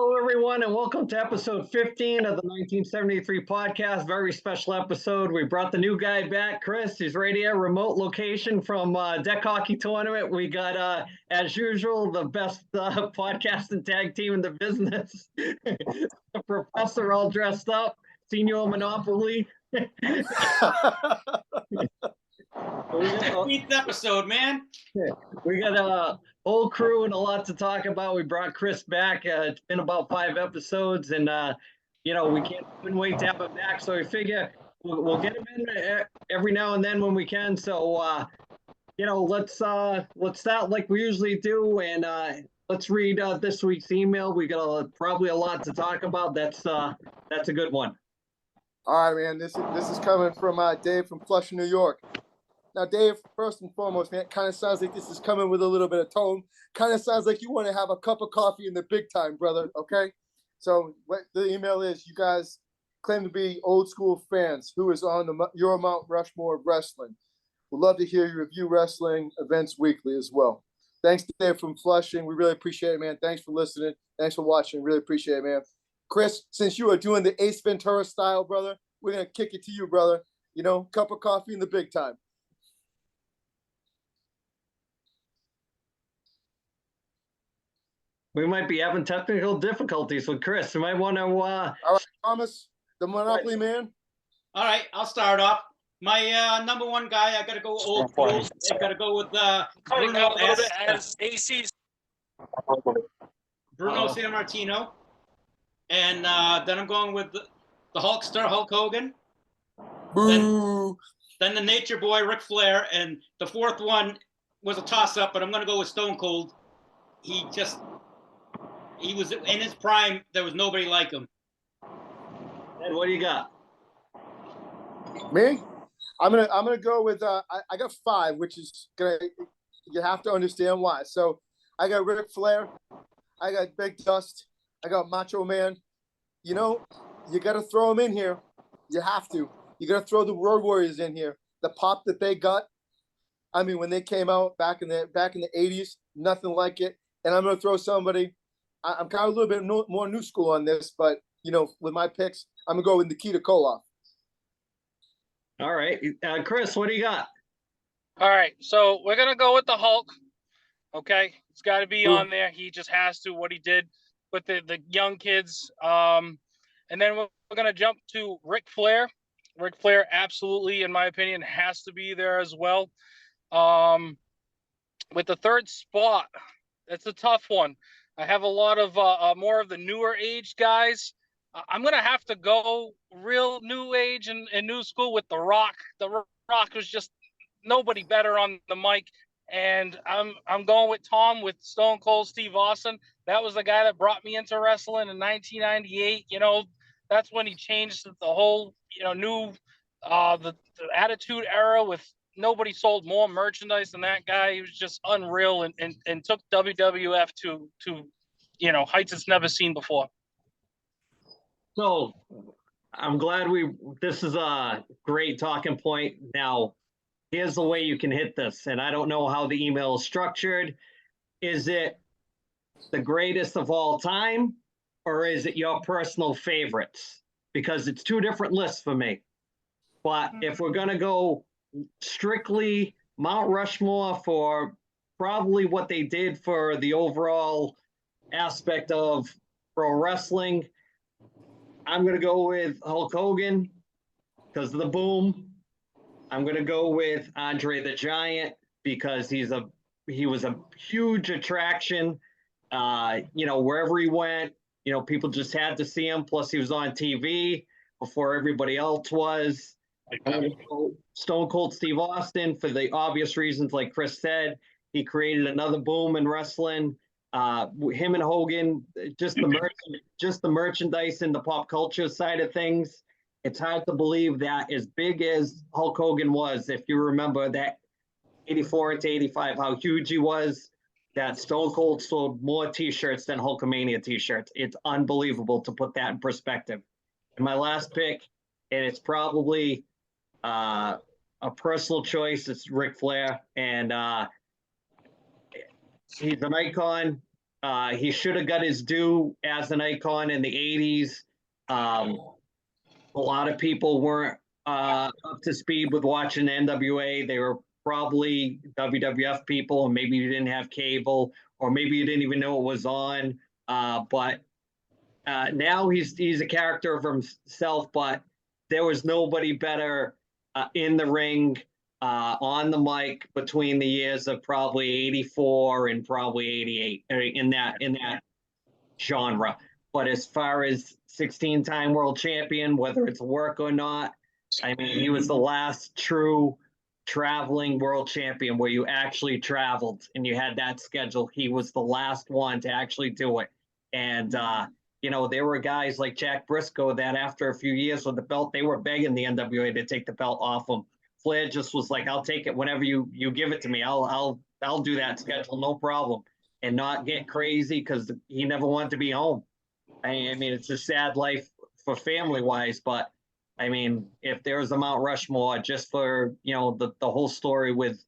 Hello, everyone, and welcome to episode 15 of the 1973 podcast. Very special episode. We brought the new guy back, Chris. He's right here, remote location from Deck Hockey Tournament. We got, as usual, the best podcast and tag team in the business. The professor all dressed up, Senior Monopoly. Sweet episode, man. We got a whole crew and a lot to talk about. We brought Chris back. It's been about 5 episodes, and we can't even wait to have him back. So we figure we'll get him in every now and then when we can. So let's start like we usually do, and let's read this week's email. We got probably a lot to talk about. That's a good one. All right, man. This is coming from Dave from Flushing, New York. Now, Dave, first and foremost, man, it kind of sounds like this is coming with a little bit of tone. Kind of sounds like you want to have a cup of coffee in the big time, brother, okay? So what the email is, you guys claim to be old school fans. Who is on your Mount Rushmore of wrestling? We'd love to hear you review wrestling events weekly as well. Thanks, Dave from Flushing. We really appreciate it, man. Thanks for listening. Thanks for watching. Really appreciate it, man. Chris, since you are doing the Ace Ventura style, brother, we're going to kick it to you, brother. Cup of coffee in the big time. We might be having technical difficulties with Chris. You might want to. All right, Thomas, the Monopoly man. All right, I'll start off. My number one guy, I got to go old school. I got to go with Bruno as AC's Bruno Sammartino. And then I'm going with the Hulkster, Hulk Hogan. Boo. Then the Nature Boy, Ric Flair. And the fourth one was a toss-up, but I'm going to go with Stone Cold. He was in his prime. There was nobody like him. And what do you got? Me? I'm gonna go with I got 5, which is you have to understand why. So I got Ric Flair, I got Big Dust, I got Macho Man. You got to throw them in here. You have to. You got to throw the Road Warriors in here. The pop that they got. I mean, when they came out back in the 80s, nothing like it. And I'm gonna throw somebody. I'm kind of a little bit more new school on this, but with my picks, I'm gonna go with Nikita Koloff. All right, Chris, what do you got? All right, so we're gonna go with the Hulk. Okay, it's got to be on there. He just has to. What he did with the young kids, and then we're gonna jump to Ric Flair. Ric Flair, absolutely, in my opinion, has to be there as well. With the third spot, it's a tough one. I have a lot of more of the newer age guys. I'm going to have to go real new age and new school with The Rock. The Rock was just nobody better on the mic. And I'm going with Tom with Stone Cold Steve Austin. That was the guy that brought me into wrestling in 1998. That's when he changed the whole, new the Attitude Era with nobody sold more merchandise than that guy. He was just unreal and took WWF to heights it's never seen before. So I'm glad this is a great talking point. Now, here's the way you can hit this, and I don't know how the email is structured. Is it the greatest of all time, or is it your personal favorites? Because it's 2 different lists for me. But if we're going to go strictly Mount Rushmore for probably what they did for the overall aspect of pro wrestling, I'm going to go with Hulk Hogan because of the boom. I'm going to go with Andre the Giant because he was a huge attraction. Wherever he went, people just had to see him. Plus, he was on TV before everybody else was. I'm going to go Stone Cold Steve Austin for the obvious reasons, like Chris said. He created another boom in wrestling. Him and Hogan, just the merchandise and the pop culture side of things. It's hard to believe that as big as Hulk Hogan was, if you remember that 84 to 85, how huge he was, that Stone Cold sold more T-shirts than Hulkamania T-shirts. It's unbelievable to put that in perspective. And my last pick, and it's probably a personal choice, it's Ric Flair. And he's an icon. He should have got his due as an icon in the 80s. A lot of people weren't up to speed with watching NWA. They were probably WWF people, and maybe you didn't have cable, or maybe you didn't even know it was on. But now he's a character of himself. But there was nobody better in the ring, on the mic between the years of probably 84 and probably 88 in that genre. But as far as 16-time world champion, whether it's work or not, I mean, he was the last true traveling world champion where you actually traveled and you had that schedule. He was the last one to actually do it. And, there were guys like Jack Briscoe that after a few years with the belt, they were begging the NWA to take the belt off him. Flair just was like, I'll take it whenever you give it to me. I'll do that schedule, no problem. And not get crazy because he never wanted to be home. I mean, it's a sad life for family wise, but I mean, if there was a Mount Rushmore just for, the whole story with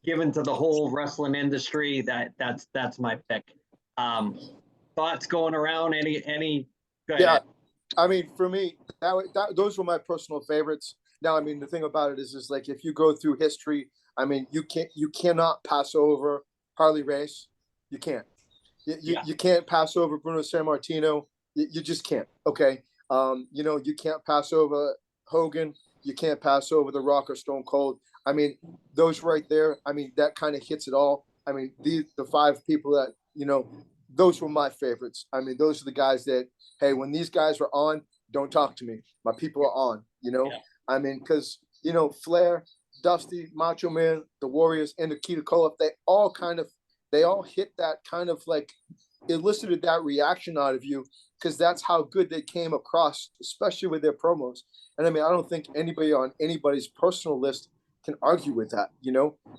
given to the whole wrestling industry, that's my pick. Thoughts going around? Any? Yeah, I mean, for me, those were my personal favorites. Now, I mean, the thing about it is like if you go through history, I mean, you cannot pass over Harley Race. You can't. You can't pass over Bruno Sammartino. You just can't. Okay. You can't pass over Hogan. You can't pass over The Rock or Stone Cold. I mean, those right there, I mean, that kind of hits it all. I mean, the 5 people that, those were my favorites. I mean, those are the guys that, hey, when these guys were on, don't talk to me. My people are on, Yeah. I mean, because, Flair, Dusty, Macho Man, the Warriors, and Nikita Koloff, they all hit that kind of like elicited that reaction out of you because that's how good they came across, especially with their promos. And I mean, I don't think anybody on anybody's personal list can argue with that,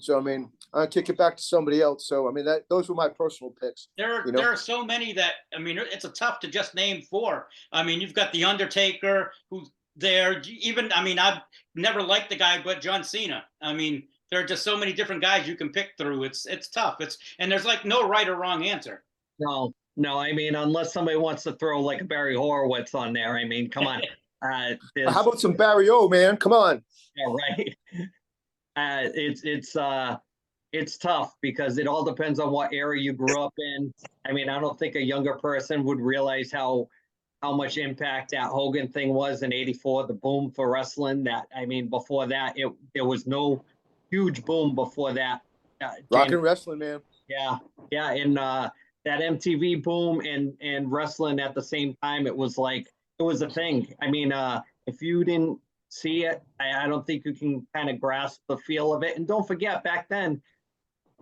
So I mean, I'll kick it back to somebody else. So I mean, those were my personal picks. There are so many that, I mean, it's a tough to just name 4. I mean, you've got The Undertaker, who's there. Even, I mean, I've never liked the guy, but John Cena. I mean, there are just so many different guys you can pick through. It's tough. And there's like no right or wrong answer. No. I mean, unless somebody wants to throw like a Barry Horowitz on there. I mean, come on. How about some Barry O, man? Come on. Yeah, right. It's tough because it all depends on what era you grew up in. I mean, I don't think a younger person would realize how much impact that Hogan thing was in '84, the boom for wrestling. That, I mean, before that, there was no huge boom before that. Rock and wrestling, man. Yeah, and that MTV boom and wrestling at the same time, it was a thing. I mean, if you didn't see it, I don't think you can kind of grasp the feel of it. And don't forget, back then,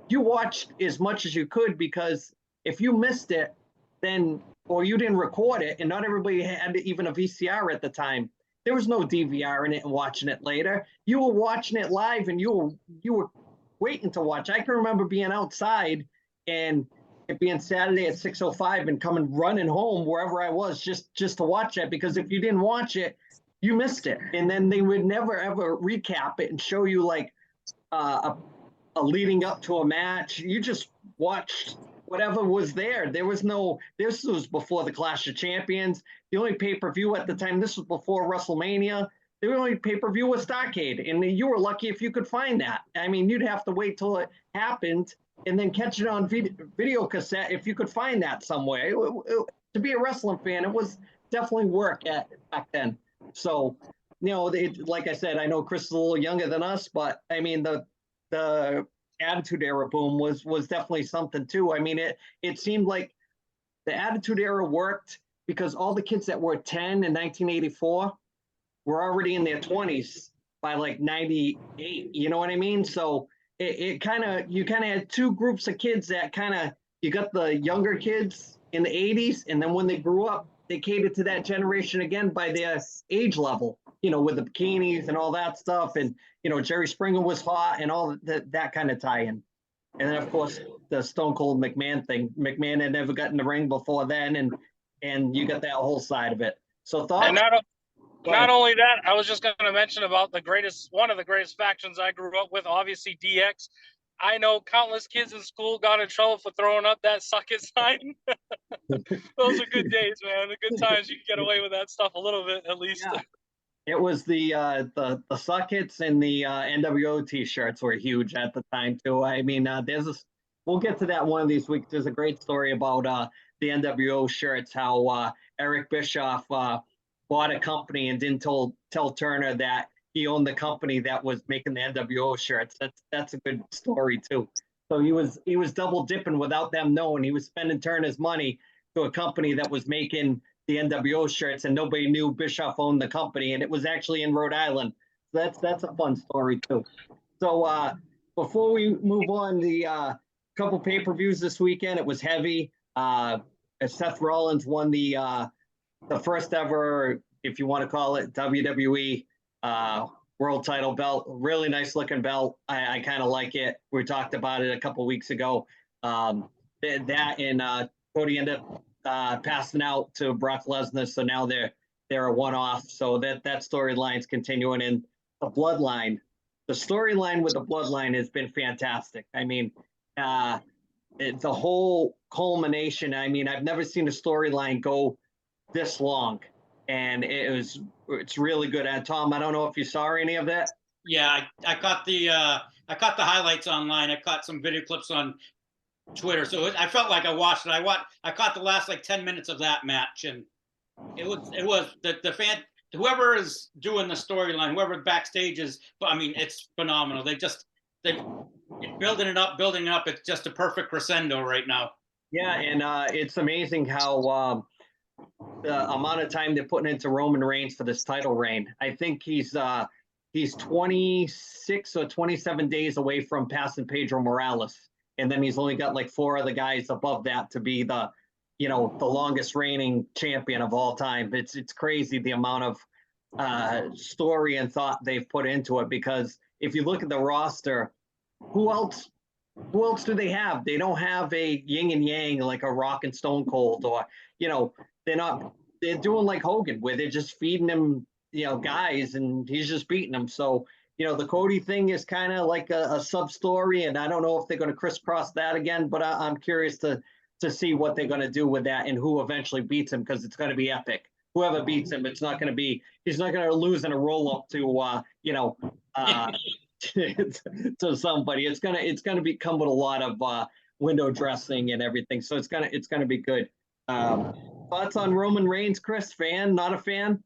you watched as much as you could because if you missed it, then or you didn't record it, and not everybody had even a VCR at the time. There was no DVR in it and watching it later. You were watching it live, and you were waiting to watch. I can remember being outside and it being Saturday at 6:05 and coming running home wherever I was just to watch it, because if you didn't watch it, you missed it. And then they would never ever recap it and show you like a leading up to a match. You just watched whatever was there. This was before the Clash of Champions. The only pay-per-view at the time, this was before WrestleMania. The only pay-per-view was Starrcade, and you were lucky if you could find that. I mean, you'd have to wait till it happened and then catch it on video cassette if you could find that somewhere. To be a wrestling fan, it was definitely work back then. So, like I said, I know Chris is a little younger than us, but I mean, the Attitude Era boom was definitely something too. I mean, it seemed like the Attitude Era worked because all the kids that were 10 in 1984 were already in their 20s by like 98. You know what I mean? So you kind of had 2 groups of kids that you got the younger kids in the 80s, and then when they grew up, they catered to that generation again by their age level, with the bikinis and all that stuff. And, Jerry Springer was hot and all that kind of tie-in. And then, of course, the Stone Cold McMahon thing. McMahon had never gotten in the ring before then, and you got that whole side of it. So thoughts? And not only that, I was just going to mention about one of the greatest factions I grew up with, obviously DX. I know countless kids in school got in trouble for throwing up that suck it sign. Those are good days, man. The good times. You can get away with that stuff a little bit, at least. Yeah. It was the Suckets and the NWO t-shirts were huge at the time too. I mean, we'll get to that one of these weeks. There's a great story about the NWO shirts, how Eric Bischoff bought a company and didn't tell Turner that he owned the company that was making the NWO shirts. That's a good story too. So he was double dipping without them knowing. He was spending Turner's money to a company that was making the NWO shirts, and nobody knew Bischoff owned the company, and it was actually in Rhode Island. So that's a fun story too. So before we move on, the couple pay-per-views this weekend, it was heavy. Seth Rollins won the first ever, if you want to call it, WWE world title belt. Really nice looking belt. I kind of like it. We talked about it a couple weeks ago. That and Cody ended up passing out to Brock Lesnar, so now they're a one-off. So that storyline's continuing. In the Bloodline, the storyline with the Bloodline has been fantastic. I mean, it's a whole culmination. I mean, I've never seen a storyline go this long, and it's really good. And Tom, I don't know if you saw any of that. Yeah, I caught the highlights online. I caught some video clips on Twitter, so I felt like I watched it. I caught the last like 10 minutes of that match, and it was the fan, whoever is doing the storyline, whoever backstage is. I mean, it's phenomenal. They building it up. It's just a perfect crescendo right now. Yeah, and it's amazing how the amount of time they're putting into Roman Reigns for this title reign. I think he's 26 or 27 days away from passing Pedro Morales. And then he's only got like 4 other guys above that to be the longest reigning champion of all time. It's crazy the amount of story and thought they've put into it, because if you look at the roster, who else do they have? They don't have a yin and yang like a Rock and Stone Cold, or they're doing like Hogan, where they're just feeding him guys and he's just beating them. So the Cody thing is kind of like a sub story, and I don't know if they're going to crisscross that again, but I'm curious to see what they're going to do with that and who eventually beats him, because it's going to be epic. Whoever beats him, he's not going to lose in a roll up to to somebody. It's gonna become with a lot of window dressing and everything. So it's gonna be good. Thoughts on Roman Reigns, Chris? Fan? Not a fan?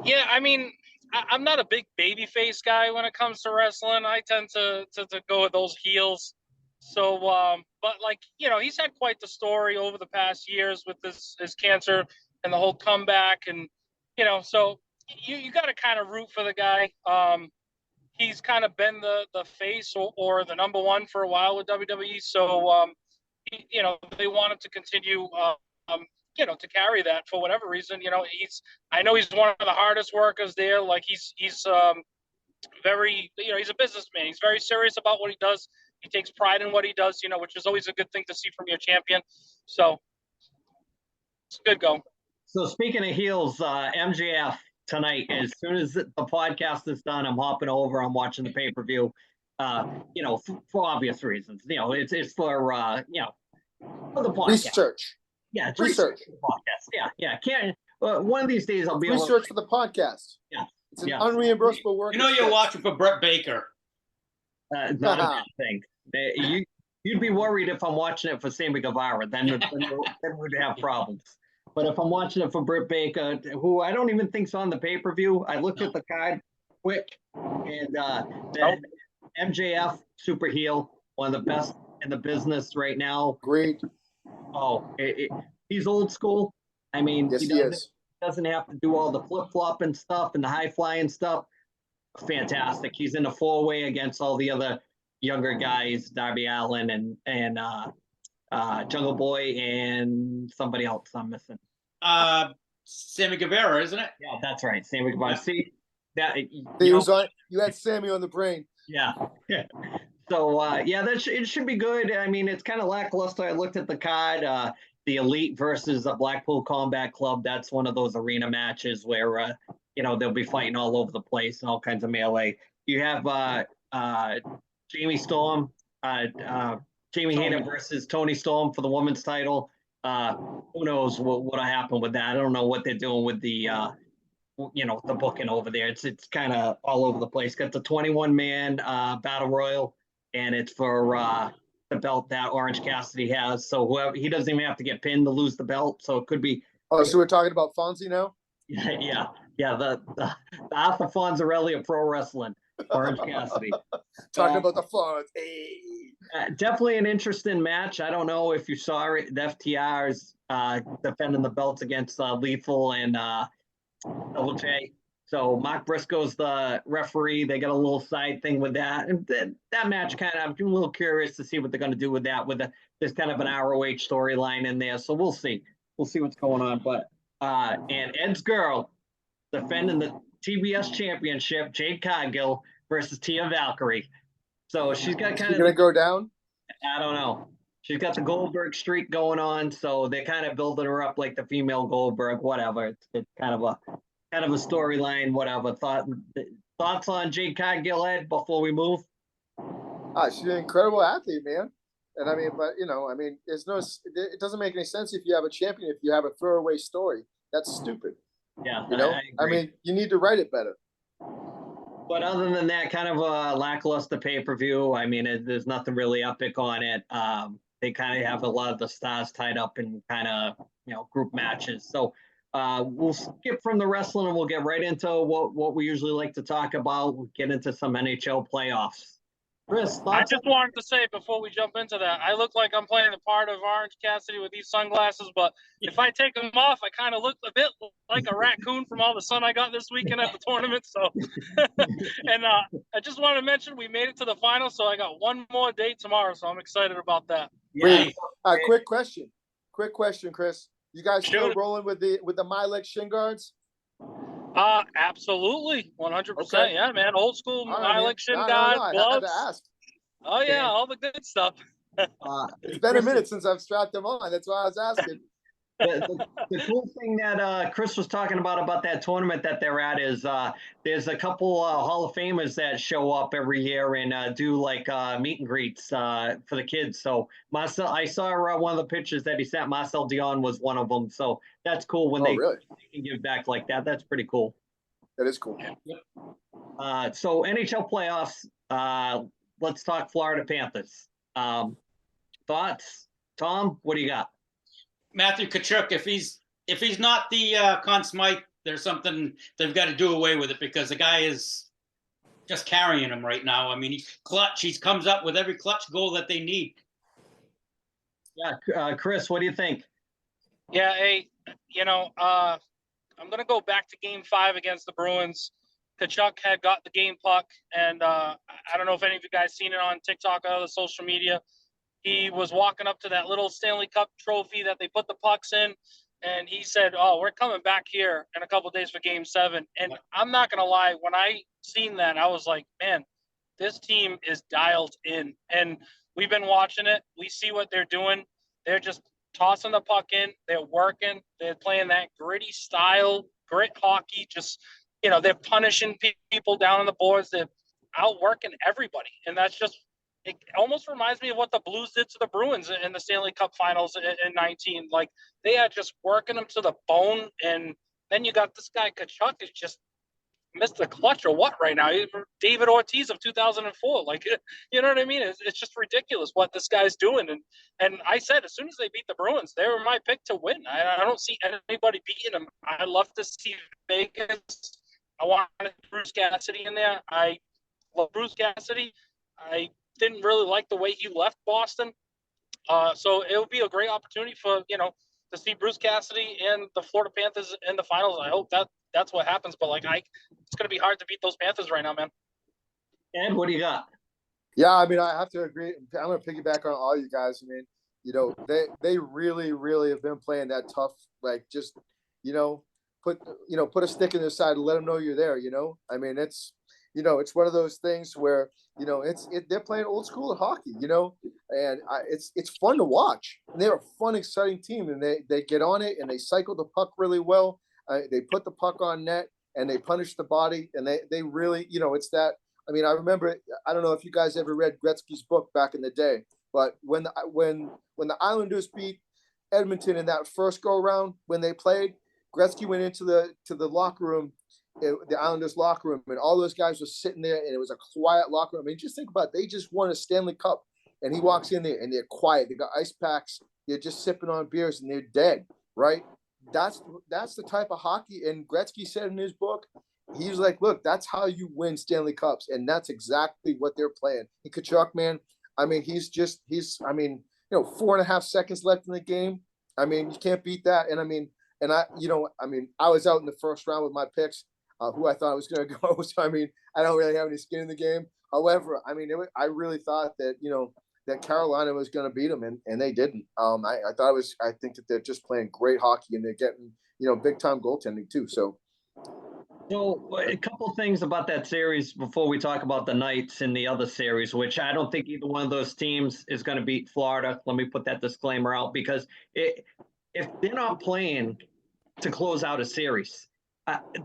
Yeah, I mean, I'm not a big babyface guy when it comes to wrestling. I tend to go with those heels. So, but he's had quite the story over the past years with his cancer and the whole comeback, and so you got to kind of root for the guy. He's kind of been the face or the number one for a while with WWE. So, they want him to continue. To carry that for whatever reason. I know he's one of the hardest workers there. Like he's very, he's a businessman. He's very serious about what he does. He takes pride in what he does, which is always a good thing to see from your champion. So it's a good go. So speaking of heels, MJF tonight, as soon as the podcast is done, I'm hopping over. I'm watching the pay-per-view, for obvious reasons. It's for, for the podcast. Research. Yeah, research. Podcast. Yeah. Can't. One of these days I'll be research for the podcast. Yeah, it's an unreimbursable work. You're watching for Brett Baker. Not a bad thing. You'd be worried if I'm watching it for Sammy Guevara. Then we'd have problems. But if I'm watching it for Britt Baker, who I don't even think's on the pay-per-view, I looked at the card quick, and MJF super heel, one of the best in the business right now. Great. Oh, he's old school. I mean, yes, he doesn't have to do all the flip-flop and stuff and the high-flying stuff. Fantastic. He's in a 4-way against all the other younger guys, Darby Allin and Jungle Boy and somebody else I'm missing. Sammy Guevara, isn't it? Yeah, that's right. Sammy Guevara. See, that you had Sammy on the brain. Yeah. So, it should be good. I mean, it's kind of lackluster. I looked at the card, the Elite versus the Blackpool Combat Club. That's one of those arena matches where, they'll be fighting all over the place and all kinds of melee. You have Jamie Storm Jamie Hayter versus Tony Storm for the women's title. Who knows what'll happen with that? I don't know what they're doing with the the booking over there. It's kind of all over the place. Got the 21-man battle royal, and it's for the belt that Orange Cassidy has. So whoever, he doesn't even have to get pinned to lose the belt. So it could be. Oh, so we're talking about Fonzie now? Yeah. The Arthur Fonzarelli of pro wrestling, Orange Cassidy. Talking about the Fonz. Hey. Definitely an interesting match. I don't know if you saw it. The FTR's defending the belts against Lethal and Double J. So Mark Briscoe's the referee. They got a little side thing with that. And that match I'm a little curious to see what they're going to do with that. There's kind of an ROH storyline in there. So we'll see. We'll see what's going on. But and Ed's girl defending the TBS championship, Jade Cargill versus Tia Valkyrie. So she's got kind of going to go down? I don't know. She's got the Goldberg streak going on, so they're kind of building her up like the female Goldberg, whatever. It's kind of a storyline, whatever. Thoughts on Jade Cargill, Ed, before we move? She's an incredible athlete, man. And I mean, but it doesn't make any sense if you have a champion, if you have a throwaway story. That's stupid. Yeah. I mean, you need to write it better. But other than that, kind of a lackluster pay-per-view. I mean, there's nothing really epic on it. They kind of have a lot of the stars tied up in kind of, group matches. So we'll skip from the wrestling and we'll get right into what we usually like to talk about. We'll get into some NHL playoffs. Chris, I just wanted to say before we jump into that, I look like I'm playing the part of Orange Cassidy with these sunglasses, but if I take them off, I kind of look a bit like a raccoon from all the sun I got this weekend at the tournament. So, and I just wanted to mention we made it to the final, so I got one more date tomorrow, so I'm excited about that. Yeah. Quick question, Chris. You guys still rolling with the Milex shin guards? Absolutely, 100%. Okay. Yeah, man, old school Milex shin guard, I gloves. had to ask. Oh yeah, all the good stuff. It's been a minute since I've strapped them on. That's why I was asking. The cool thing that Chris was talking about that tournament that they're at is there's a couple Hall of Famers that show up every year and do like meet and greets for the kids. So I saw one of the pictures that he sent. Marcel Dion was one of them. So that's cool when they can give back like that. That's pretty cool. That is cool. So NHL playoffs. Let's talk Florida Panthers. Thoughts, Tom? What do you got? Matthew Tkachuk, if he's not the Conn Smythe, there's something they've got to do away with it because the guy is just carrying him right now. I mean, he's clutch. He comes up with every clutch goal that they need. Yeah, Chris, what do you think? Yeah, I'm going to go back to Game 5 against the Bruins. Tkachuk had got the game puck, and I don't know if any of you guys seen it on TikTok or other social media. He was walking up to that little Stanley Cup trophy that they put the pucks in, and he said, "Oh, we're coming back here in a couple of days for Game 7." And I'm not going to lie, when I seen that, I was like, man, this team is dialed in. And we've been watching it. We see what they're doing. They're just tossing the puck in. They're working. They're playing that gritty style, grit hockey. Just, they're punishing people down on the boards. They're outworking everybody. And that's just, it almost reminds me of what the Blues did to the Bruins in the Stanley Cup Finals in 19. Like, they are just working them to the bone. And then you got this guy, Tkachuk, is just missed the clutch or what right now? David Ortiz of 2004. Like, you know what I mean? It's just ridiculous what this guy's doing. And I said, as soon as they beat the Bruins, they were my pick to win. I don't see anybody beating them. I love to see Vegas. I wanted Bruce Cassidy in there. I love Bruce Cassidy. I didn't really like the way he left Boston. So it would be a great opportunity for, to see Bruce Cassidy and the Florida Panthers in the finals. I hope that's what happens. But it's going to be hard to beat those Panthers right now, man. Ed, what do you got? Yeah, I mean, I have to agree. I'm going to piggyback on all you guys. I mean, they really, really have been playing that tough, like just, put a stick in their side and let them know you're there. I mean, it's one of those things where, they're playing old school hockey, and it's fun to watch. And they're a fun, exciting team, and they get on it and they cycle the puck really well. They put the puck on net and they punish the body, and they really, it's that I mean, I remember. I don't know if you guys ever read Gretzky's book back in the day, but when the Islanders beat Edmonton in that first go round when they played, Gretzky went into the locker room, the Islanders locker room, and all those guys were sitting there, and it was a quiet locker room. I mean, just think about it. They just won a Stanley Cup, and he walks in there, and they're quiet. They got ice packs. They're just sipping on beers, and they're dead, right? That's the type of hockey. And Gretzky said in his book, he was like, look, that's how you win Stanley Cups. And that's exactly what they're playing. And Kachuk, man, I mean, he's 4.5 seconds left in the game. I mean, you can't beat that. And I mean, I was out in the first round with my picks, who I thought was going to go. So, I mean, I don't really have any skin in the game. However, I mean, I really thought that, that Carolina was going to beat them, and they didn't. I think that they're just playing great hockey, and they're getting, big time goaltending too. So a couple things about that series before we talk about the Knights and the other series, which I don't think either one of those teams is going to beat Florida. Let me put that disclaimer out, because if they're not playing to close out a series,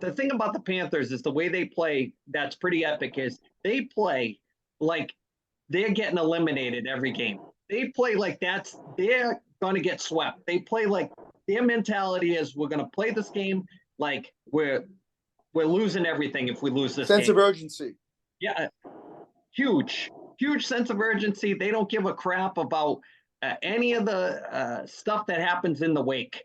the thing about the Panthers is the way they play. That's pretty epic. Is they play like they're getting eliminated every game. They play like they're going to get swept. They play like their mentality is, we're going to play this game like we're losing everything if we lose this sense game. of urgency. Yeah, huge sense of urgency. They don't give a crap about any of the stuff that happens in the wake.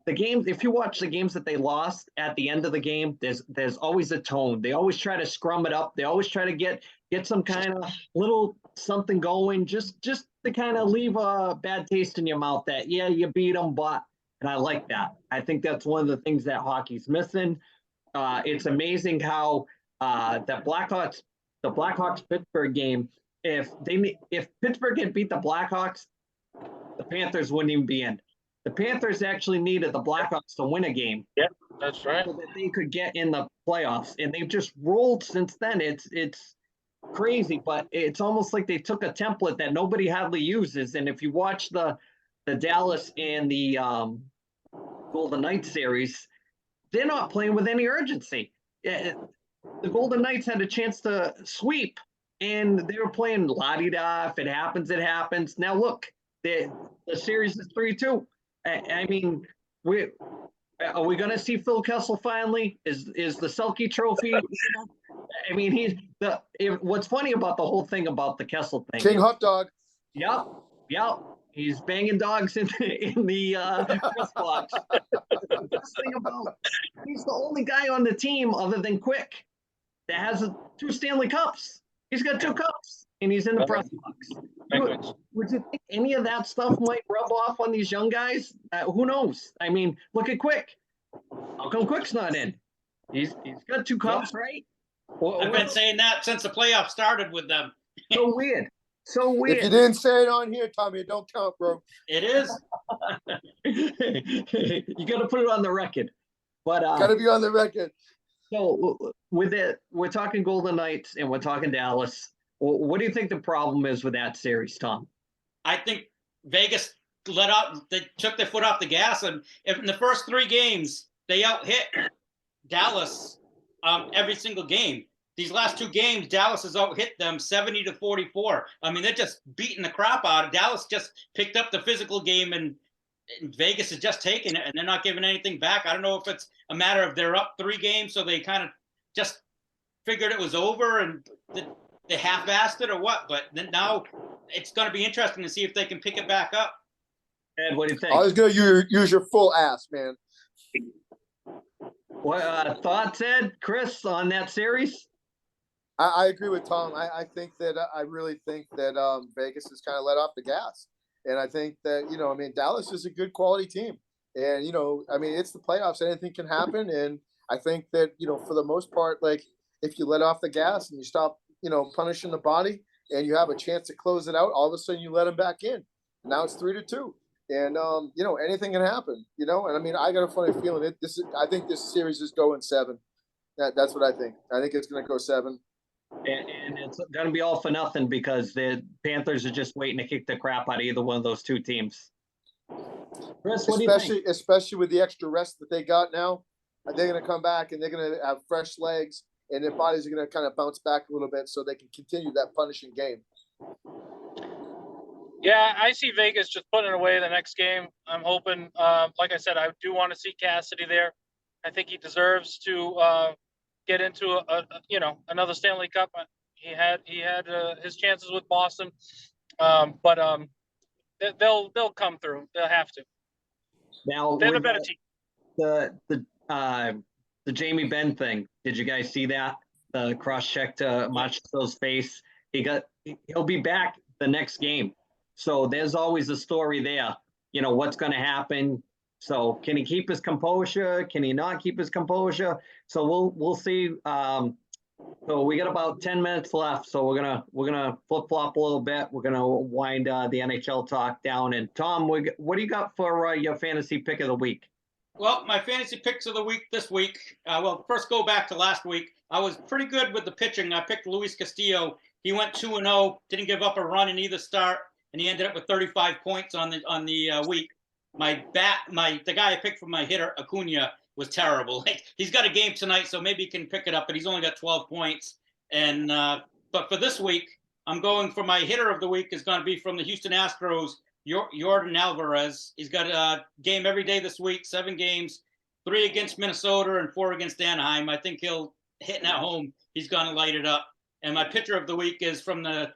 The games, if you watch the games that they lost at the end of the game, there's always a tone. They always try to scrum it up. They always try to get some kind of little something going, just to kind of leave a bad taste in your mouth that, yeah, you beat them, but, and I like that. I think that's one of the things that hockey's missing. It's amazing how the Blackhawks Pittsburgh game, if Pittsburgh had beat the Blackhawks, the Panthers wouldn't even be in. The Panthers actually needed the Blackhawks to win a game. Yeah, that's right. So that they could get in the playoffs, and they've just rolled since then. It's crazy, but it's almost like they took a template that nobody hardly uses. And if you watch the Dallas and the Golden Knights series, they're not playing with any urgency. The Golden Knights had a chance to sweep, and they were playing la-di-da. If it happens, it happens. Now look, the series is 3-2. I mean, are we going to see Phil Kessel finally? Is the Selke Trophy? I mean, what's funny about the whole thing about the Kessel thing? King hot dog. Yep. He's banging dogs in the press box. The best thing about, he's the only guy on the team other than Quick that has 2 Stanley Cups. He's got 2 cups, and he's in the press box. Would you think any of that stuff might rub off on these young guys? Who knows? I mean, look at Quick. How come Quick's not in? He's got 2 cups, right? I've been saying that since the playoffs started with them. So weird. If you didn't say it on here, Tommy, it don't count, bro. It is. You got to put it on the record. But got to be on the record. So with it, we're talking Golden Knights and we're talking Dallas. What do you think the problem is with that series, Tom? I think Vegas they took their foot off the gas, and in the first 3 games, they out-hit Dallas every single game. These last 2 games, Dallas has out-hit them 70-44. I mean, they're just beating the crap out of Dallas. Just picked up the physical game, and Vegas is just taking it, and they're not giving anything back. I don't know if it's a matter of they're up 3 games, so they kind of just figured it was over and they half-assed it or what. But then now it's going to be interesting to see if they can pick it back up. Ed, what do you think? I was going to use your full ass, man. What thoughts, Ed, Chris, on that series? I agree with Tom. I think that I really think that Vegas has kind of let off the gas. And I think that, I mean, Dallas is a good quality team. And, I mean, it's the playoffs. Anything can happen. And I think that, for the most part, like, if you let off the gas and you stop, punishing the body and you have a chance to close it out, all of a sudden you let them back in. Now it's 3-2. And, anything can happen, and I mean, I got a funny feeling I think this series is going 7. That's what I think. I think it's going to go 7. And it's going to be all for nothing because the Panthers are just waiting to kick the crap out of either one of those 2 teams. Chris, what do you think? Especially with the extra rest that they got now, they're going to come back and they're going to have fresh legs and their bodies are going to kind of bounce back a little bit so they can continue that punishing game. Yeah, I see Vegas just putting away the next game. I'm hoping, like I said, I do want to see Cassidy there. I think he deserves to get into another Stanley Cup. He had his chances with Boston, but they'll come through. They'll have to. Now They're the with better team. the Jamie Benn thing, did you guys see that? The cross check to Machiso's face. He'll be back the next game. So there's always a story there. You know, what's going to happen. So can he keep his composure? Can he not keep his composure? So we'll see. So we got about 10 minutes left. So we're gonna flip flop a little bit. We're gonna wind the NHL talk down. And Tom, what do you got for your fantasy pick of the week? Well, my fantasy picks of the week this week. Well, first go back to last week. I was pretty good with the pitching. I picked Luis Castillo. He went 2-0, didn't give up a run in either start, and he ended up with 35 points on the week. The guy I picked for my hitter, Acuna, was terrible. Like, he's got a game tonight, so maybe he can pick it up, but he's only got 12 points. And but for this week, I'm going for my hitter of the week is going to be from the Houston Astros, Jordan Alvarez. He's got a game every day this week, 7 games, 3 against Minnesota and 4 against Anaheim. I think he'll hitting at home. He's going to light it up. And my pitcher of the week is from the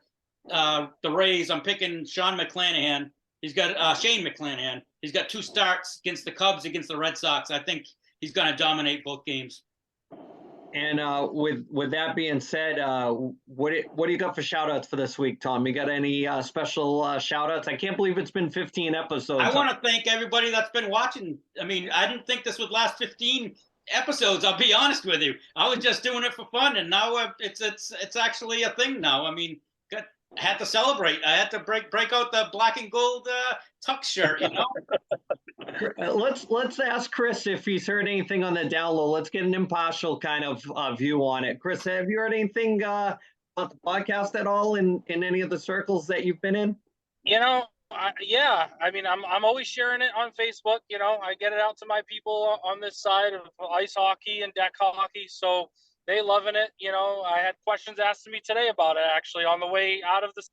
Rays. I'm picking Shane McClanahan. He's got Shane McClanahan. He's got 2 starts against the Cubs, against the Red Sox. I think he's going to dominate both games. And with that being said, what do you got for shout outs for this week, Tom? You got any special shout outs? I can't believe it's been 15 episodes. I want to thank everybody that's been watching. I mean, I didn't think this would last 15 episodes. I'll be honest with you. I was just doing it for fun, and now it's actually a thing now. I mean, I had to celebrate. I had to break out the black and gold tux shirt, you know. Let's ask Chris if he's heard anything on the down low. Let's get an impartial kind of view on it. Chris, have you heard anything about the podcast at all in any of the circles that you've been in? You know, yeah. I mean, I'm always sharing it on Facebook. You know, I get it out to my people on this side of ice hockey and deck hockey, so they loving it. You know, I had questions asked to me today about it actually on the way out of the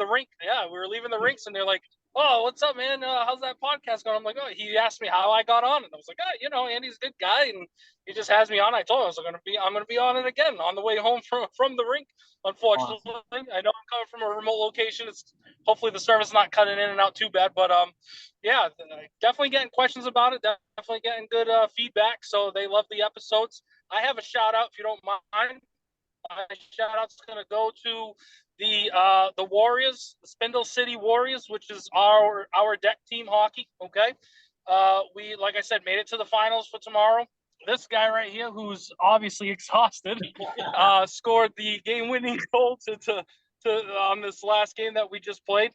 rink. Yeah, we were leaving the rinks, and they're like, "Oh, what's up, man? How's that podcast going?" I'm like, "Oh," he asked me how I got on, and I was like, "Oh, you know, Andy's a good guy, and he just has me on." I told him I'm gonna be on it again on the way home from the rink. Unfortunately, awesome. I know I'm coming from a remote location. It's hopefully the service is not cutting in and out too bad, but yeah, definitely getting questions about it. Definitely getting good feedback. So they love the episodes. I have a shout out if you don't mind. My shout out's gonna go to the Warriors, the Spindle City Warriors, which is our deck team hockey. Okay, we, like I said, made it to the finals for tomorrow. This guy right here, who's obviously exhausted, scored the game-winning goal to on this last game that we just played.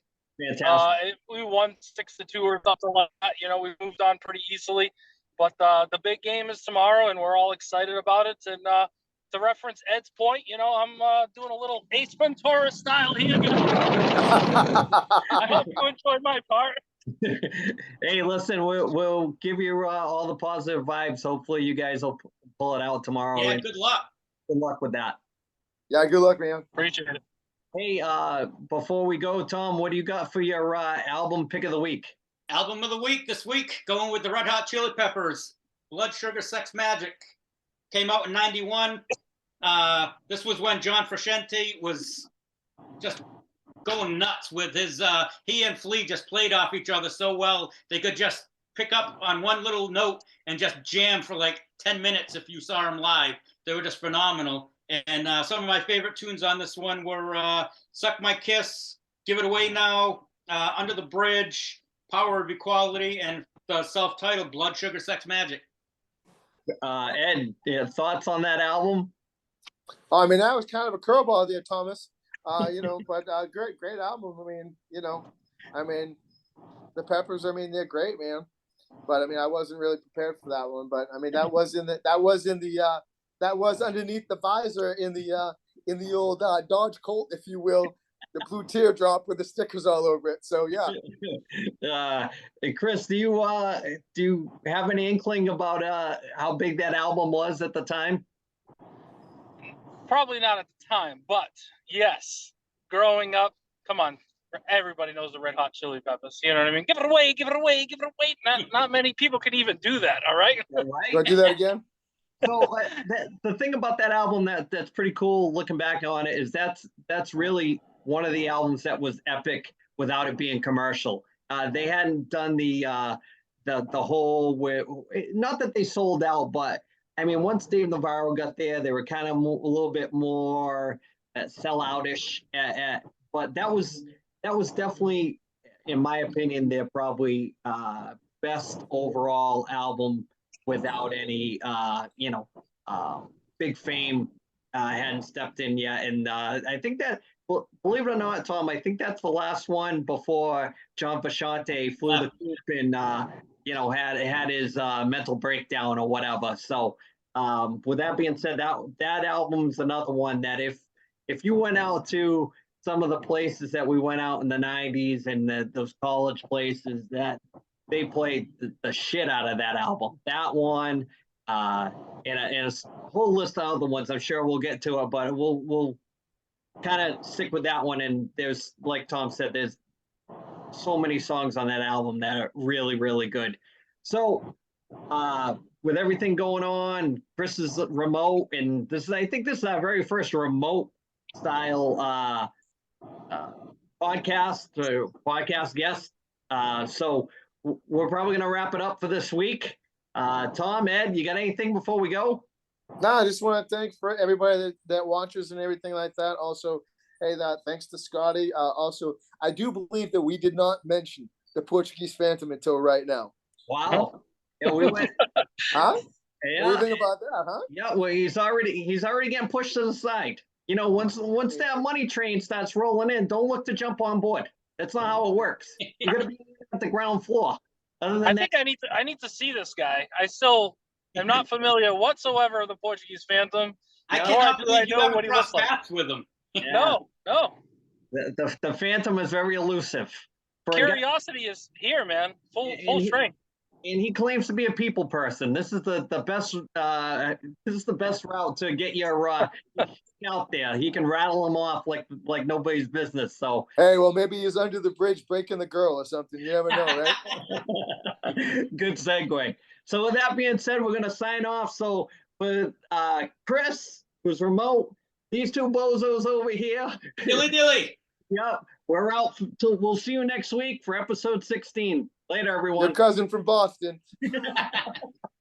Fantastic. We won 6-2 or something like that. You know, we moved on pretty easily. But the big game is tomorrow, and we're all excited about it. And to reference Ed's point, you know, I'm doing a little Ace Ventura style here. I hope you enjoyed my part. Hey, listen, we'll give you all the positive vibes. Hopefully you guys will pull it out tomorrow. Yeah, good luck. Good luck with that. Yeah, good luck, man. Appreciate it. Hey, before we go, Tom, what do you got for your album pick of the week? Album of the week this week, going with the Red Hot Chili Peppers, Blood Sugar Sex Magic. Came out in 91. This was when John Frusciante was just going nuts with his, he and Flea just played off each other so well. They could just pick up on one little note and just jam for like 10 minutes if you saw them live. They were just phenomenal. And some of my favorite tunes on this one were Suck My Kiss, Give It Away Now, Under the Bridge, Power of Equality, and the self-titled Blood Sugar Sex Magic. Ed, thoughts on that album? I mean, that was kind of a curveball there, Thomas. You know, but great album. I mean, the Peppers. I mean, they're great, man. But I mean, I wasn't really prepared for that one. But I mean, that was underneath the visor in the old Dodge Colt, if you will. The blue teardrop with the stickers all over it. So yeah. Chris, do you have any inkling about how big that album was at the time? probably not at the time, but yes, growing up, come on, everybody knows the Red Hot Chili Peppers. You know what I mean? Give it away, give it away, give it away. Not many people can even do that. All right. Do I Right? do that again? So the thing about that album that's pretty cool looking back on it is that's really one of the albums that was epic without it being commercial. They hadn't done the whole where, not that they sold out, but I mean once Dave Navarro got there, they were kind of a little bit more selloutish. But that was definitely, in my opinion, their probably best overall album without any big fame hadn't stepped in yet. And I think that, believe it or not, Tom, I think that's the last one before John Frusciante flew the coop and had his mental breakdown or whatever. So with that being said, that album's another one that if you went out to some of the places that we went out in the 90s and those college places, that they played the shit out of that album. That one, and a whole list of other ones. I'm sure we'll get to it, but we'll kind of stick with that one. And there's, like Tom said, there's so many songs on that album that are really, really good. So with everything going on, Chris is remote, and I think this is our very first remote style podcast guest. So we're probably going to wrap it up for this week. Tom, Ed, you got anything before we go? No, I just want to thank for everybody that watches and everything like that. Also, hey, thanks to Scotty. Also, I do believe that we did not mention the Portuguese Phantom until right now. Wow. Yeah, we went. Huh? Yeah. What do you think about that, huh? Yeah, well, he's already getting pushed to the side. Once that money train starts rolling in, don't look to jump on board. That's not how it works. You're gonna be at the ground floor. I think I need to see this guy. I still am not familiar whatsoever with the Portuguese Phantom. I No, cannot do believe I you know haven't what he crossed looks like. paths with him. No. The Phantom is very elusive. Curiosity is here, man. Full strength. And he claims to be a people person. This is the best. This is the best route to get your out there. He can rattle them off like nobody's business. So hey, well, maybe he's under the bridge breaking the girl or something. You never know, right? Good segue. So with that being said, we're gonna sign off. So with Chris, who's remote, these two bozos over here. Dilly. Yep, we're out. We'll see you next week for episode 16. Later, everyone. Your cousin from Boston.